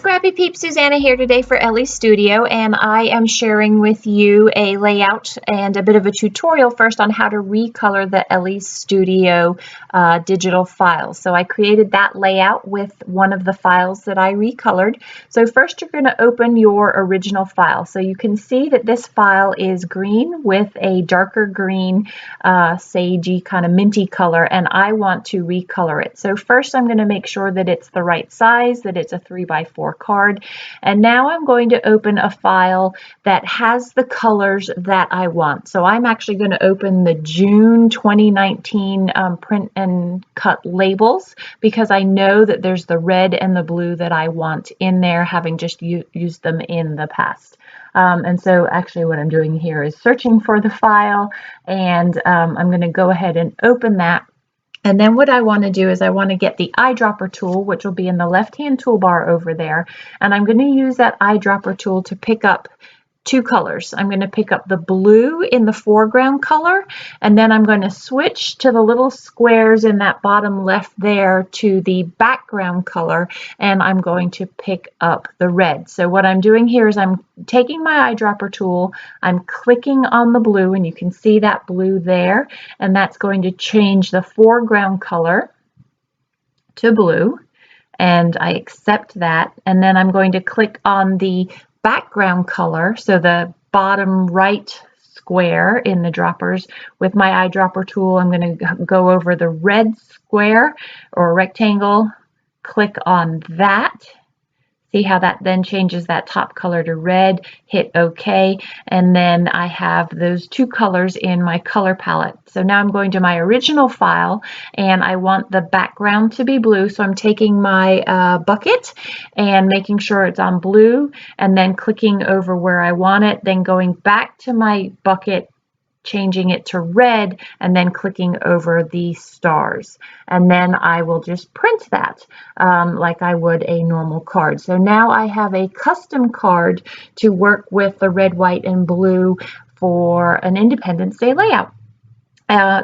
Scrappy Peeps, Suzanna here today for Ellie Studio, and I am sharing with you a layout and a bit of a tutorial first on how to recolor the Ellie Studio digital files. So I created that layout with one of the files that I recolored. So first you're going to open your original file. So you can see that this file is green with a darker green, sagey kind of minty color, and I want to recolor it. So first I'm going to make sure that it's the right size, that it's a 3x4 card, and now I'm going to open a file that has the colors that I want. So I'm actually going to open the June 2019 print and cut labels because I know that there's the red and the blue that I want in there, having just used them in the past. And so actually what I'm doing here is searching for the file, and I'm going to go ahead and open that. And then what I want to do is I want to get the eyedropper tool, which will be in the left-hand toolbar over there. And I'm going to use that eyedropper tool to pick up two colors. I'm going to pick up the blue in the foreground color, and then I'm going to switch to the little squares in that bottom left there to the background color, and I'm going to pick up the red. So what I'm doing here is I'm taking my eyedropper tool, I'm clicking on the blue, and you can see that blue there, and that's going to change the foreground color to blue, and I accept that. And then I'm going to click on the background color, so the bottom right square in the droppers. With my eyedropper tool, I'm going to go over the red square or rectangle, click on that. See how that then changes that top color to red, hit OK, and then I have those two colors in my color palette. So now I'm going to my original file, and I want the background to be blue, so I'm taking my bucket and making sure it's on blue, and then clicking over where I want it, then going back to my bucket, changing it to red, and then clicking over the stars. And then I will just print that like I would a normal card. So now I have a custom card to work with the red, white, and blue for an Independence Day layout.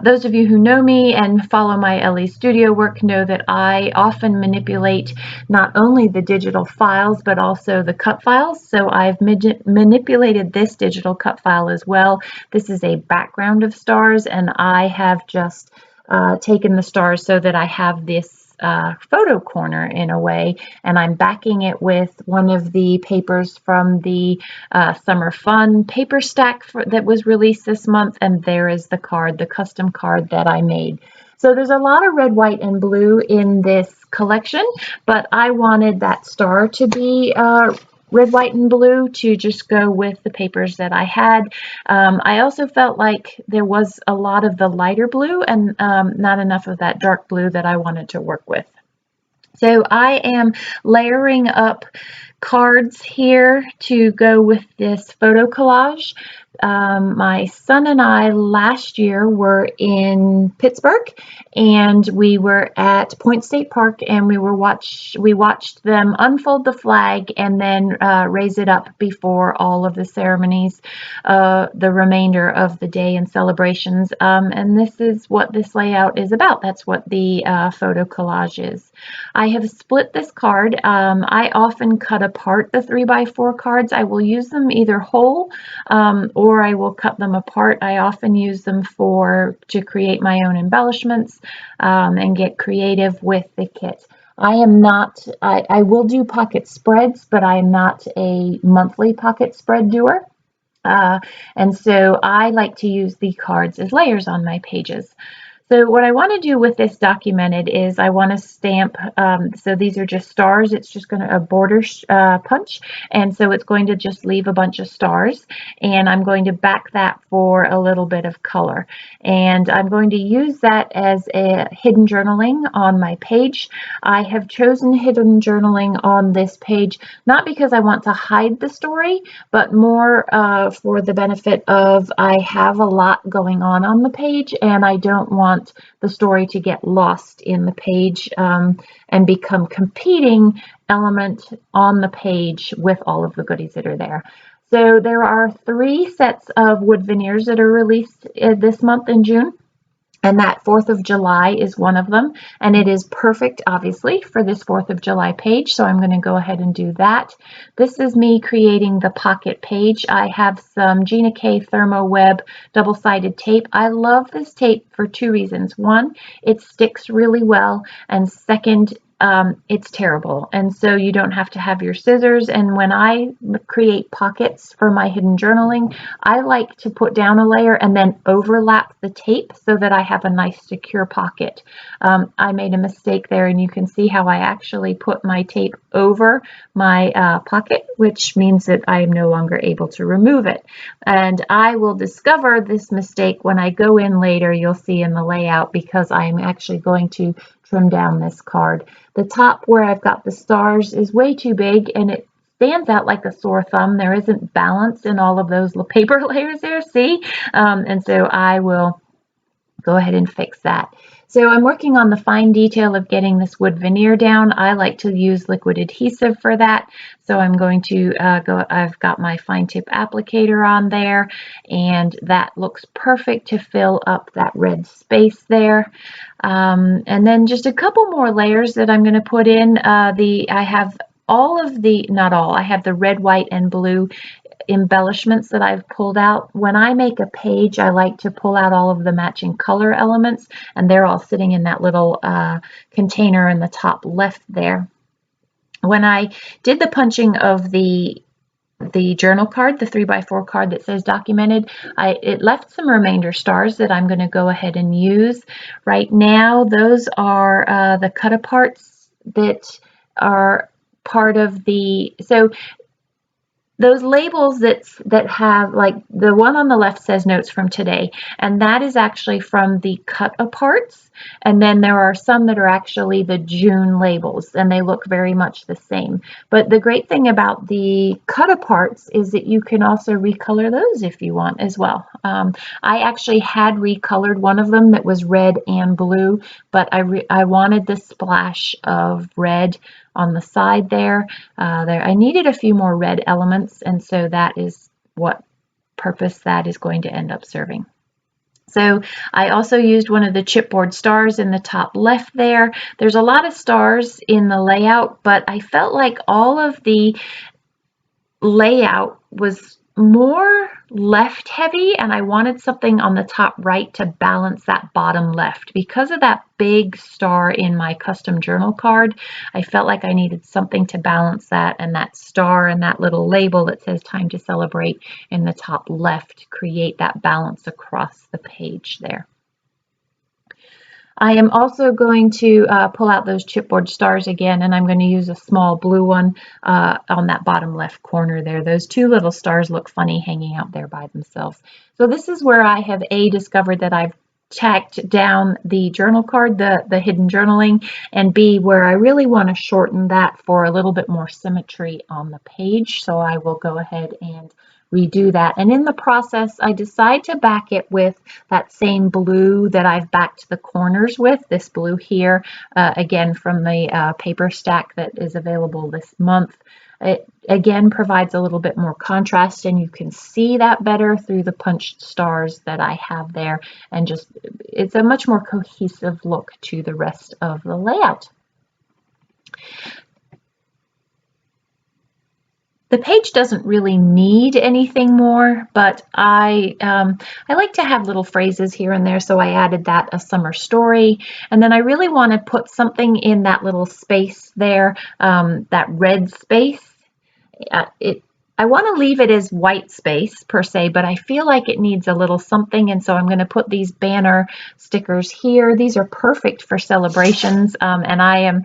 Those of you who know me and follow my Ellie Studio work know that I often manipulate not only the digital files but also the cut files. So I've manipulated this digital cut file as well. This is a background of stars, and I have just taken the stars so that I have this photo corner in a way, and I'm backing it with one of the papers from the Summer Fun paper stack that was released this month, and there is the card, the custom card that I made. So there's a lot of red, white, and blue in this collection, but I wanted that star to be red, white, and blue to just go with the papers that I had. I also felt like there was a lot of the lighter blue and not enough of that dark blue that I wanted to work with. So I am layering up cards here to go with this photo collage. My son and I last year were in Pittsburgh, and we were at Point State Park, and we watched them unfold the flag and then raise it up before all of the ceremonies, the remainder of the day and celebrations. And this is what this layout is about. That's what the photo collage is. I have split this card. I often cut apart the 3x4 cards. I will use them either whole or I will cut them apart. I often use them to create my own embellishments and get creative with the kit. I will do pocket spreads, but I am not a monthly pocket spread doer. And so I like to use the cards as layers on my pages. So what I want to do with this documented is I want to stamp, so these are just stars, it's just going to a border punch, and so it's going to just leave a bunch of stars, and I'm going to back that for a little bit of color. And I'm going to use that as a hidden journaling on my page. I have chosen hidden journaling on this page, not because I want to hide the story, but more for the benefit of I have a lot going on the page, and I don't want the story to get lost in the page and become competing element on the page with all of the goodies that are there. So there are 3 sets of wood veneers that are released this month in June. And that 4th of July is one of them, and it is perfect, obviously, for this 4th of July page, so I'm going to go ahead and do that. This is me creating the pocket page. I have some Gina K Thermo Web double-sided tape. I love this tape for 2 reasons. One, it sticks really well, and second, it's terrible, and so you don't have to have your scissors. And when I create pockets for my hidden journaling, I like to put down a layer and then overlap the tape so that I have a nice secure pocket. I made a mistake there, and you can see how I actually put my tape over my pocket, which means that I am no longer able to remove it. And I will discover this mistake when I go in later. You'll see in the layout, because I'm actually going to trim down this card. The top where I've got the stars is way too big, and it stands out like a sore thumb. There isn't balance in all of those paper layers there, see? And so I will go ahead and fix that. So I'm working on the fine detail of getting this wood veneer down. I like to use liquid adhesive for that. So I'm going to I've got my fine tip applicator on there, and that looks perfect to fill up that red space there. And then just a couple more layers that I'm going to put in. I have all of the, not all, I have the red, white, and blue embellishments that I've pulled out. When I make a page, I like to pull out all of the matching color elements, and they're all sitting in that little container in the top left there. When I did the punching of the journal card, the 3x4 card that says documented, it left some remainder stars that I'm going to go ahead and use. Right now, those are the cut aparts that are part of the, so those labels that have, like the one on the left says notes from today, and that is actually from the cut aparts. And then there are some that are actually the June labels, and they look very much the same. But the great thing about the cut aparts is that you can also recolor those if you want as well. I actually had recolored one of them that was red and blue, but I wanted the splash of red on the side there. I needed a few more red elements, and so that is what purpose that is going to end up serving. So I also used one of the chipboard stars in the top left there. There's a lot of stars in the layout, but I felt like all of the layout was more left heavy, and I wanted something on the top right to balance that bottom left. Because of that big star in my custom journal card, I felt like I needed something to balance that, and that star and that little label that says time to celebrate in the top left create that balance across the page there. I am also going to pull out those chipboard stars again, and I'm going to use a small blue one on that bottom left corner there. Those two little stars look funny hanging out there by themselves. So this is where I have discovered that I've tacked down the journal card, the hidden journaling, and B, where I really want to shorten that for a little bit more symmetry on the page. So I will go ahead and redo that. And in the process, I decide to back it with that same blue that I've backed the corners with, this blue here, again from the paper stack that is available this month. It again provides a little bit more contrast, and you can see that better through the punched stars that I have there, and just it's a much more cohesive look to the rest of the layout. The page doesn't really need anything more, but I like to have little phrases here and there, so I added that, a summer story. And then I really want to put something in that little space there, that red space. I want to leave it as white space per se, but I feel like it needs a little something, and so I'm going to put these banner stickers here. These are perfect for celebrations, and I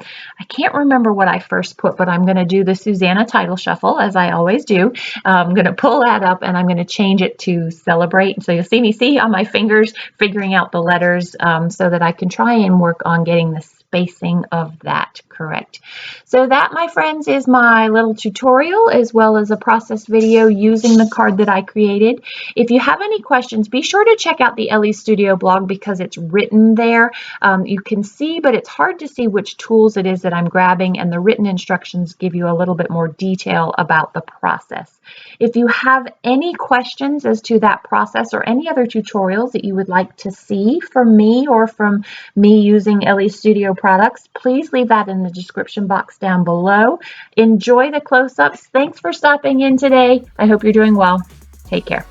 can't remember what I first put, but I'm going to do the Suzanna title shuffle as I always do. I'm going to pull that up, and I'm going to change it to celebrate. So you'll see me on my fingers figuring out the letters so that I can try and work on getting the spacing of that correct. So that, my friends, is my little tutorial as well as a process video using the card that I created. If you have any questions, be sure to check out the Elle Studio blog because it's written there. You can see, but it's hard to see which tools it is that I'm grabbing, and the written instructions give you a little bit more detail about the process. If you have any questions as to that process or any other tutorials that you would like to see from me or from me using Elle Studio products, please leave that in the description box down below. Enjoy the close-ups. Thanks for stopping in today. I hope you're doing well. Take care.